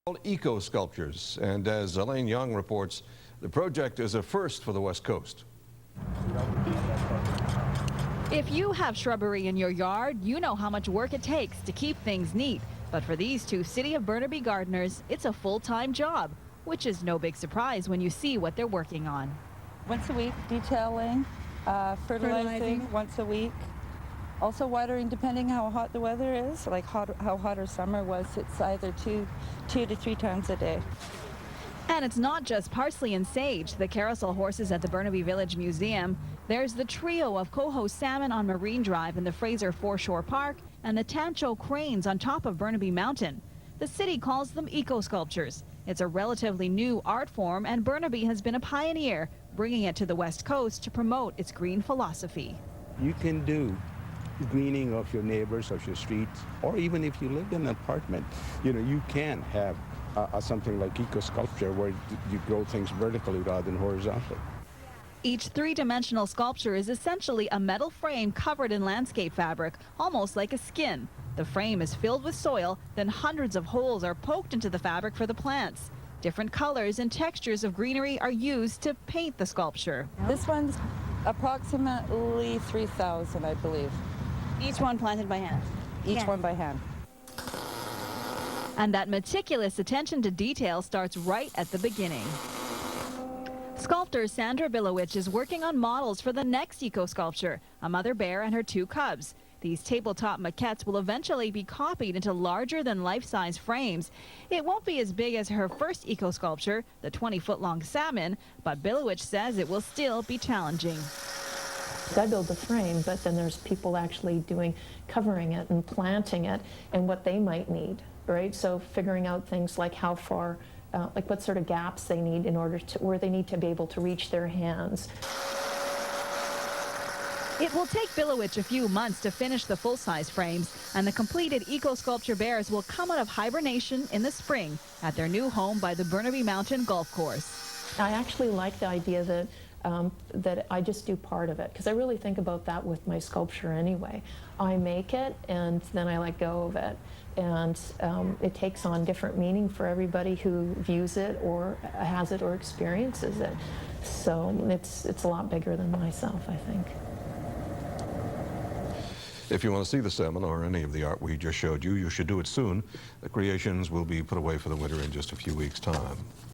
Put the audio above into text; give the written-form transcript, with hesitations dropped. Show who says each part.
Speaker 1: Called eco sculptures, and as Elaine Young reports, the project is a first for the West Coast.
Speaker 2: If you have shrubbery in your yard, you know how much work it takes to keep things neat. But for these two City of Burnaby gardeners, it's a full-time job, which is no big surprise when you see what they're working on.
Speaker 3: Once a week, detailing, fertilizing once a week. Also watering, depending how hot the weather is, like how hot our summer was, it's either two to 3 times a day.
Speaker 2: And it's not just parsley and sage, the carousel horses at the Burnaby Village Museum. There's the trio of coho salmon on Marine Drive in the Fraser Foreshore Park and the Tancho cranes on top of Burnaby Mountain. The city calls them eco sculptures. It's a relatively new art form, and Burnaby has been a pioneer, bringing it to the West Coast to promote its green philosophy.
Speaker 4: You can do greening of your neighbors, of your streets, or even if you live in an apartment, you can have something like eco sculpture where you grow things vertically rather than horizontally.
Speaker 2: Each three-dimensional sculpture is essentially a metal frame covered in landscape fabric, almost like a skin. The frame is filled with soil, then hundreds of holes are poked into the fabric for the plants. Different colors and textures of greenery are used to paint the sculpture.
Speaker 3: This one's approximately 3,000, I believe.
Speaker 2: Each one planted by hand?
Speaker 3: Each one by hand.
Speaker 2: And that meticulous attention to detail starts right at the beginning. Sculptor Sandra Bilawich is working on models for the next eco sculpture, a mother bear and her 2 cubs. These tabletop maquettes will eventually be copied into larger than life-size frames. It won't be as big as her first eco sculpture, the 20-foot-long salmon, but Bilawich says it will still be challenging.
Speaker 5: I build the frame, but then there's people actually covering it and planting it and what they might need, right? So figuring out things like how far, like what sort of gaps they need in order to, where they need to be able to reach their hands.
Speaker 2: It will take Bilawich a few months to finish the full-size frames, and the completed eco sculpture bears will come out of hibernation in the spring at their new home by the Burnaby Mountain Golf Course.
Speaker 5: I actually like the idea that that I just do part of it, because I really think about that with my sculpture anyway. I make it and then I let go of it, and it takes on different meaning for everybody who views it or has it or experiences it. So it's a lot bigger than myself, I think.
Speaker 1: If you want to see the salmon or any of the art we just showed you, you should do it soon. The creations will be put away for the winter in just a few weeks' time.